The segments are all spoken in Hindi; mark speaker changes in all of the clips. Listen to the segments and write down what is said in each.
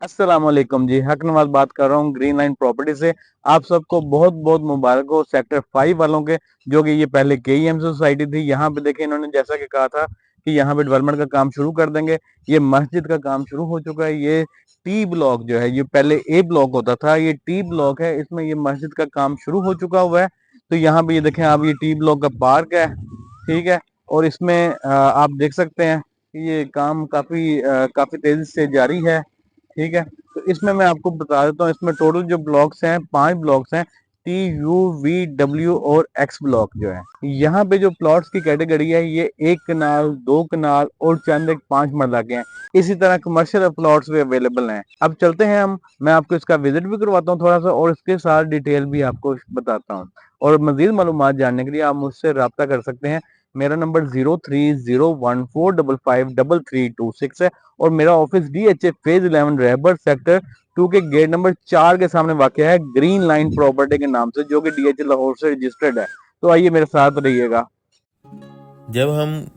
Speaker 1: अस्सलाम वालेकुम जी, हक नवाज बात कर रहा हूँ ग्रीन लाइन प्रॉपर्टी से। आप सबको बहुत बहुत मुबारक हो सेक्टर 5 वालों के, जो कि ये पहले केईएम सोसाइटी थी। यहाँ पे देखिए इन्होंने जैसा कि कहा था कि यहाँ पे डेवलपमेंट का काम शुरू कर देंगे। ये मस्जिद का काम शुरू हो चुका है। ये टी ब्लॉक जो है, ये पहले ए ब्लॉक होता था, ये टी ब्लॉक है, इसमें ये मस्जिद का काम शुरू हो चुका हुआ है। तो यहाँ पे ये देखें आप, ये टी ब्लॉक का पार्क है, ठीक है। और इसमें आप देख सकते हैं कि ये काम काफी तेजी से जारी है, ठीक है। तो इसमें मैं आपको बता देता हूँ, इसमें टोटल जो ब्लॉक्स हैं 5 ब्लॉक्स हैं, TUV W और X ब्लॉक जो है। यहाँ पे जो प्लॉट्स की कैटेगरी है, ये 1 कनाल, 2 कनाल और चंद एक 5 मरला के हैं। इसी तरह कमर्शियल प्लॉट्स भी अवेलेबल हैं। अब चलते हैं हम, मैं आपको इसका विजिट भी करवाता हूँ थोड़ा सा, और इसके साथ डिटेल भी आपको बताता हूँ। और मजीद मालूमात जानने के लिए आप मुझसे रब्ता कर सकते हैं। मेरा नंबर 0301455326 है, और मेरा ऑफिस DHA फेज 11 रहबर सेक्टर 2 के गेट नंबर 4 के सामने वाक़ है, ग्रीन लाइन प्रॉपर्टी के नाम से, जो कि DHA लाहौर से रजिस्टर्ड है। तो आइए मेरे साथ रहिएगा।
Speaker 2: जब हम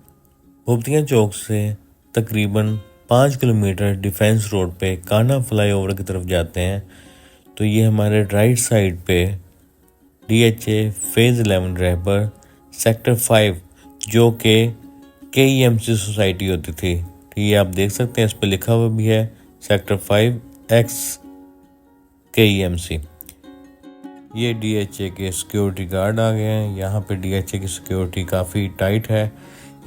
Speaker 2: भुप्तिया चौक से तकरीबन 5 किलोमीटर डिफेंस रोड पे काना फ्लाईओवर की तरफ जाते हैं तो ये हमारे राइट साइड पे DHA फेज़ 11 रहबर सेक्टर 5 जो कि KEMC सोसाइटी होती थी, तो ये आप देख सकते हैं इस पे लिखा हुआ भी है सेक्टर 5X KEMC। ये DHA के सिक्योरिटी गार्ड आ गए हैं। यहाँ पे DHA की सिक्योरिटी काफ़ी टाइट है।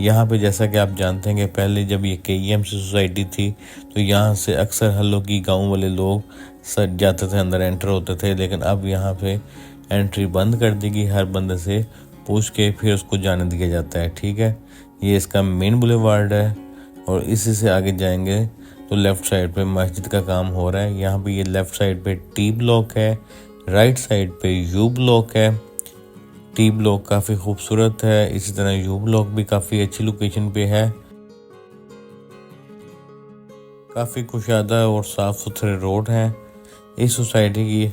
Speaker 2: यहाँ पे जैसा कि आप जानते हैं कि पहले जब ये KEMC सोसाइटी थी तो यहाँ से अक्सर हल्लों की गाँव वाले लोग सट जाते थे, अंदर एंटर होते थे, लेकिन अब यहाँ पे एंट्री बंद कर दी गई। हर बंदे से पूछ के फिर उसको जाने दिया जाता है, ठीक है। ये इसका मेन बुलेवार्ड है और इसी से आगे जाएंगे तो लेफ़्ट साइड पे मस्जिद का काम हो रहा है। यहाँ पे ये लेफ़्ट साइड पे टी ब्लॉक है, राइट साइड पे यू ब्लॉक है। टी ब्लॉक काफ़ी खूबसूरत है, इसी तरह यू ब्लॉक भी काफ़ी अच्छी लोकेशन पे है। काफ़ी कुशादा और साफ़ सुथरे रोड हैं। इस सोसाइटी की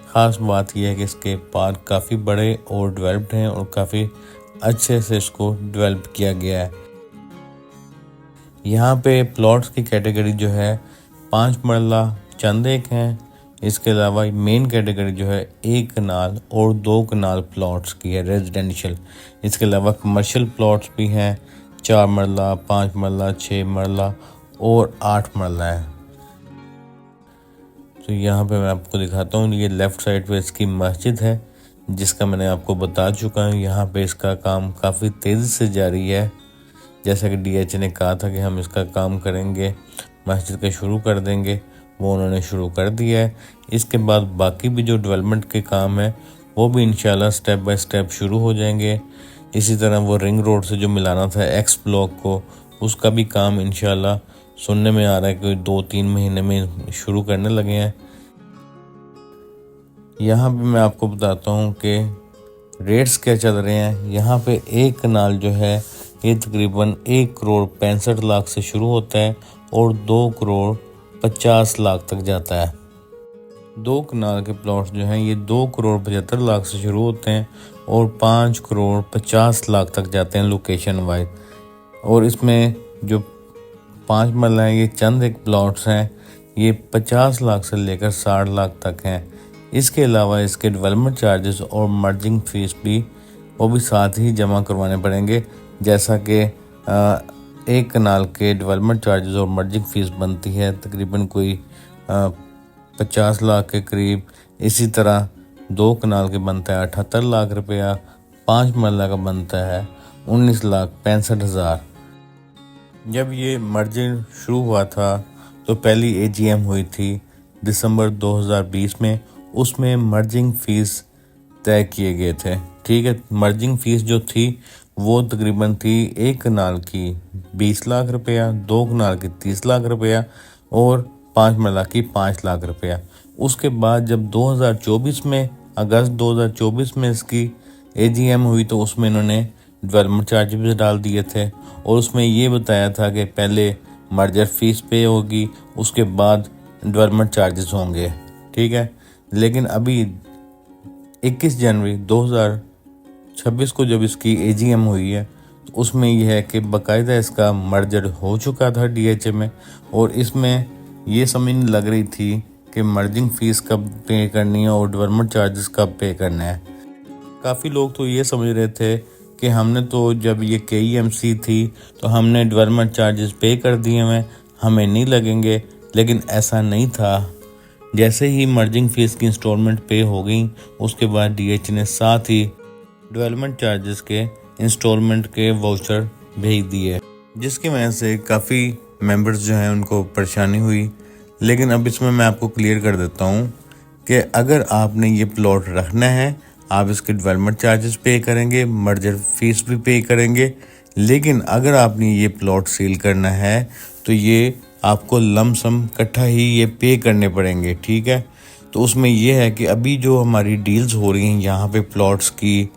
Speaker 2: ख़ास बात यह है कि इसके पार्क काफ़ी बड़े और डेवलप्ड हैं और काफ़ी अच्छे से इसको डेवलप किया गया है। यहाँ पे प्लॉट्स की कैटेगरी जो है 5 मरला चंद एक हैं। इसके अलावा मेन कैटेगरी जो है 1 कनाल और 2 कनाल प्लॉट्स की है रेजिडेंशियल। इसके अलावा कमर्शियल प्लॉट्स भी हैं, 4 मरला, 5 मरला, 6 मरला और 8 मरला है। तो यहाँ पे मैं आपको दिखाता हूँ, ये लेफ़्ट साइड पे इसकी मस्जिद है जिसका मैंने आपको बता चुका हूँ। यहाँ पे इसका काम काफ़ी तेज़ी से जारी है। जैसा कि DHA ने कहा था कि हम इसका काम करेंगे, मस्जिद का शुरू कर देंगे, वो उन्होंने शुरू कर दिया है। इसके बाद बाकी भी जो डेवलपमेंट के काम है वो भी इंशाल्लाह स्टेप बाय स्टेप शुरू हो जाएंगे। इसी तरह वो रिंग रोड से जो मिलाना था X ब्लॉक को, उसका भी काम इंशाल्लाह सुनने में आ रहा है कि 2-3 महीने में शुरू करने लगे हैं। यहाँ पे मैं आपको बताता हूँ कि रेट्स क्या चल रहे हैं। यहाँ पे 1 कनाल जो है ये तकरीबन 1 करोड़ 65 लाख से शुरू होता है और 2 करोड़ 50 लाख तक जाता है। 2 कनाल के प्लॉट्स जो हैं ये 2 करोड़ 75 लाख से शुरू होते हैं और 5 करोड़ 50 लाख तक जाते हैं लोकेशन वाइज। और इसमें जो 5 मरला है ये चंद एक प्लॉट्स हैं, ये 50 लाख से लेकर 60 लाख तक हैं। इसके अलावा इसके डेवलपमेंट चार्जेस और मर्जिंग फीस भी वो भी साथ ही जमा करवाने पड़ेंगे। जैसा कि 1 कनाल के डेवलपमेंट चार्जेस और मर्जिंग फ़ीस बनती है तकरीबन कोई 50 लाख के करीब। इसी तरह 2 कनाल के बनता है 78 लाख रुपया, 5 मरला का बनता है 19,65,000। जब ये मर्जर शुरू हुआ था तो पहली AGM हुई थी दिसंबर 2020 में, उसमें मर्जिंग फ़ीस तय किए गए थे, ठीक है। मर्जिंग फ़ीस जो थी वो तकरीबन थी 1 कनाल की 20 लाख रुपया, 2 कनाल की 30 लाख रुपया और 5 मरला की 5 लाख रुपया। उसके बाद जब 2024 में अगस्त 2024 में इसकी AGM हुई तो उसमें इन्होंने डेवलपमेंट चार्जेस भी डाल दिए थे और उसमें ये बताया था कि पहले मर्जर फीस पे होगी, उसके बाद डेवलपमेंट चार्जेस होंगे, ठीक है। लेकिन अभी 21 जनवरी 2026 को जब इसकी AGM हुई है तो उसमें यह है कि बाकायदा इसका मर्जर हो चुका था DHA में और इसमें ये समझ नहीं लग रही थी कि मर्जिंग फ़ीस कब पे करनी है और डेवलपमेंट चार्जेस कब पे करना है। काफ़ी लोग तो ये समझ रहे थे कि हमने तो जब ये KEMC थी तो हमने डेवलपमेंट चार्जेस पे कर दिए हैं, हमें नहीं लगेंगे, लेकिन ऐसा नहीं था। जैसे ही मर्जिंग फ़ीस की इंस्टॉलमेंट पे हो गई, उसके बाद DH ने साथ ही डेवलपमेंट चार्जेस के इंस्टॉलमेंट के वाउचर भेज दिए, जिसकी वजह से काफ़ी मेंबर्स जो हैं उनको परेशानी हुई। लेकिन अब इसमें मैं आपको क्लियर कर देता हूँ कि अगर आपने ये प्लॉट रखना है, आप इसके डेवलपमेंट चार्जेस पे करेंगे, मर्जर फीस भी पे करेंगे। लेकिन अगर आपने ये प्लॉट सेल करना है तो ये आपको लमसम इकट्ठा ही ये पे करने पड़ेंगे, ठीक है। तो उसमें ये है कि अभी जो हमारी डील्स हो रही हैं यहाँ पे प्लॉट्स की,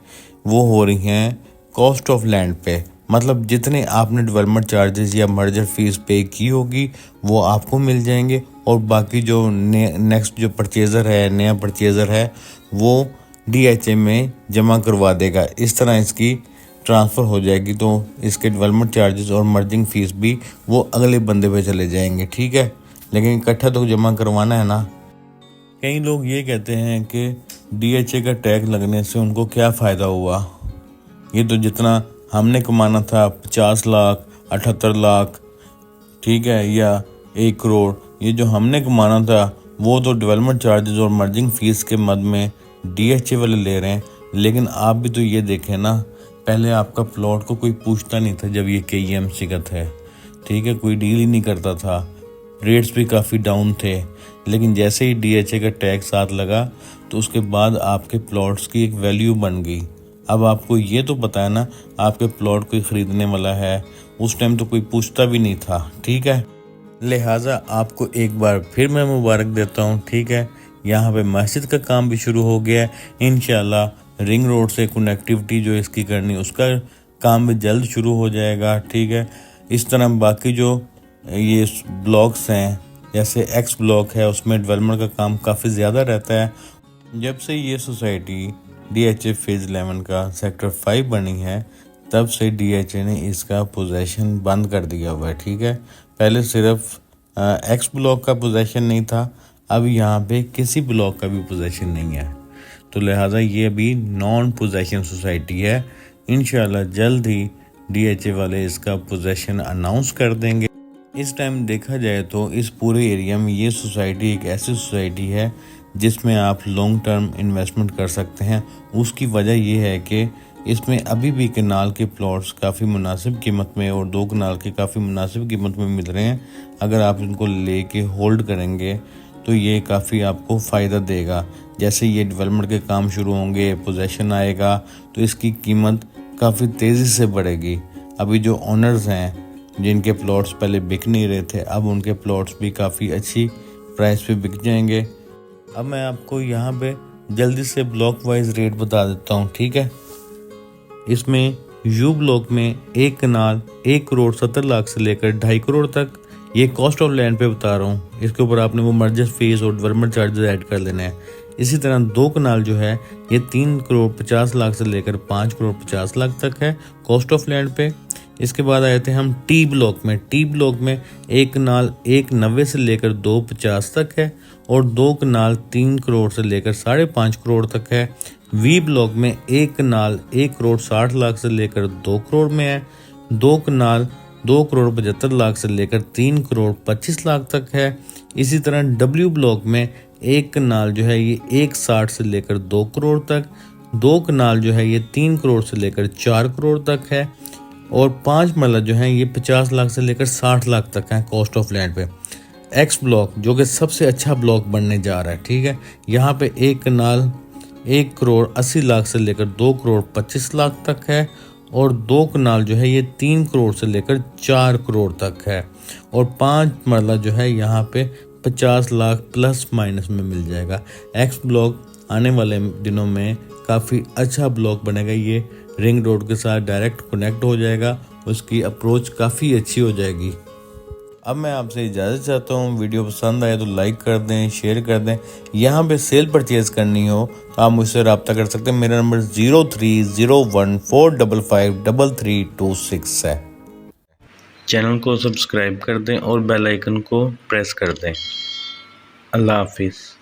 Speaker 2: वो हो रही हैं कॉस्ट ऑफ लैंड पे, मतलब जितने आपने डेवलपमेंट चार्जेस या मर्जर फीस पे की होगी वो आपको मिल जाएंगे, और बाकी जो नेक्स्ट जो परचेज़र है, नया परचेज़र है, वो DHA में जमा करवा देगा। इस तरह इसकी ट्रांसफ़र हो जाएगी, तो इसके डेवलपमेंट चार्जेस और मर्जिंग फ़ीस भी वो अगले बंदे पे चले जाएंगे, ठीक है। लेकिन इकट्ठा तो जमा करवाना है ना। कई लोग ये कहते हैं कि DHA का टैग लगने से उनको क्या फ़ायदा हुआ, ये तो जितना हमने कमाना था 50 लाख, 78 लाख, ठीक है, या 1 करोड़, ये जो हमने कमाना था वो तो डेवलपमेंट चार्जेस और मर्जिंग फ़ीस के मद में DHA वाले ले रहे हैं। लेकिन आप भी तो ये देखें ना, पहले आपका प्लॉट को कोई पूछता नहीं था जब ये KEMC का था, ठीक है, कोई डील ही नहीं करता था, रेट्स भी काफ़ी डाउन थे। लेकिन जैसे ही DHA का टैग साथ लगा तो उसके बाद आपके प्लॉट्स की एक वैल्यू बन गई। अब आपको ये तो पता है ना, आपके प्लॉट कोई ख़रीदने वाला है, उस टाइम तो कोई पूछता भी नहीं था, ठीक है। लिहाजा आपको एक बार फिर मैं मुबारक देता हूँ, ठीक है। यहाँ पे मस्जिद का काम भी शुरू हो गया है, इंशाल्लाह रिंग रोड से कनेक्टिविटी जो इसकी करनी उसका काम भी जल्द शुरू हो जाएगा, ठीक है। इस तरह बाकी जो ये ब्लॉक्स हैं, जैसे X ब्लॉक है, उसमें डेवलपमेंट का काम काफ़ी ज़्यादा रहता है। जब से ये सोसाइटी DHA फेज़ 11 का सेक्टर 5 बनी है, तब से DHA ने इसका पोजेशन बंद कर दिया हुआ है, ठीक है। पहले सिर्फ X ब्लॉक का पोजेशन नहीं था, अब यहाँ पे किसी ब्लॉक का भी पोजेशन नहीं है, तो लिहाजा ये अभी नॉन पोजेशन सोसाइटी है। इंशाल्लाह जल्द ही DHA वाले इसका पोजेशन अनाउंस कर देंगे। इस टाइम देखा जाए तो इस पूरे एरिया में ये सोसाइटी एक ऐसी सोसाइटी है जिसमें आप लॉन्ग टर्म इन्वेस्टमेंट कर सकते हैं। उसकी वजह ये है कि इसमें अभी भी कनाल के प्लॉट्स काफ़ी मुनासिब कीमत में और 2 कनाल के काफ़ी मुनासिब कीमत में मिल रहे हैं। अगर आप इनको लेके होल्ड करेंगे तो ये काफ़ी आपको फ़ायदा देगा। जैसे ये डेवलपमेंट के काम शुरू होंगे, पोजेशन आएगा, तो इसकी कीमत काफ़ी तेज़ी से बढ़ेगी। अभी जो ओनर्स हैं जिनके प्लॉट्स पहले बिक नहीं रहे थे, अब उनके प्लॉट्स भी काफ़ी अच्छी प्राइस पे बिक जाएंगे। अब मैं आपको यहाँ पे जल्दी से ब्लॉक वाइज रेट बता देता हूँ, ठीक है। इसमें U ब्लॉक में 1 कनाल 1 करोड़ 70 लाख से लेकर 2.5 करोड़ तक, ये कॉस्ट ऑफ लैंड पे बता रहा हूँ। इसके ऊपर आपने वो मर्जर फीस और डेवलपमेंट चार्जेस ऐड कर लेने हैं। इसी तरह 2 कनाल जो है ये 3 करोड़ 50 लाख से लेकर 5 करोड़ 50 लाख तक है कॉस्ट ऑफ लैंड पे। इसके बाद आए थे हम T ब्लॉक में। T ब्लॉक में 1 कनाल 1.90 से लेकर 2.50 तक है, और 2 कनाल 3 करोड़ से लेकर 5.5 करोड़ तक है। V ब्लॉक में 1 कनाल 1 करोड़ 60 लाख से लेकर 2 करोड़ में है। 2 कनाल 2 करोड़ 75 लाख से लेकर 3 करोड़ 25 लाख तक है। इसी तरह W ब्लॉक में 1 कनाल जो है ये 1.60 से लेकर 2 करोड़ तक, 2 कनाल जो है ये 3 करोड़ से लेकर 4 करोड़ तक है, और 5 मरला जो है ये 50 लाख से लेकर 60 लाख तक है कॉस्ट ऑफ लैंड पे। X ब्लॉक जो कि सबसे अच्छा ब्लॉक बनने जा रहा है, ठीक है। यहाँ पे 1 कनाल 1 करोड़ 80 लाख से लेकर 2 करोड़ 25 लाख तक है, और 2 कनाल जो है ये 3 करोड़ से लेकर 4 करोड़ तक है, और 5 मरला जो है यहाँ पे 50 लाख प्लस माइनस में मिल जाएगा। X ब्लॉक आने वाले दिनों में काफ़ी अच्छा ब्लॉक बनेगा। ये रिंग रोड के साथ डायरेक्ट कनेक्ट हो जाएगा, उसकी अप्रोच काफ़ी अच्छी हो जाएगी। अब मैं आपसे इजाज़त चाहता हूँ। वीडियो पसंद आए तो लाइक कर दें, शेयर कर दें। यहाँ पे सेल परचेज़ करनी हो तो आप मुझसे रब्ता कर सकते हैं। मेरा नंबर 0301455332 है। चैनल को सब्सक्राइब कर दें और बेल आइकन को प्रेस कर दें। अल्लाह हाफिज़।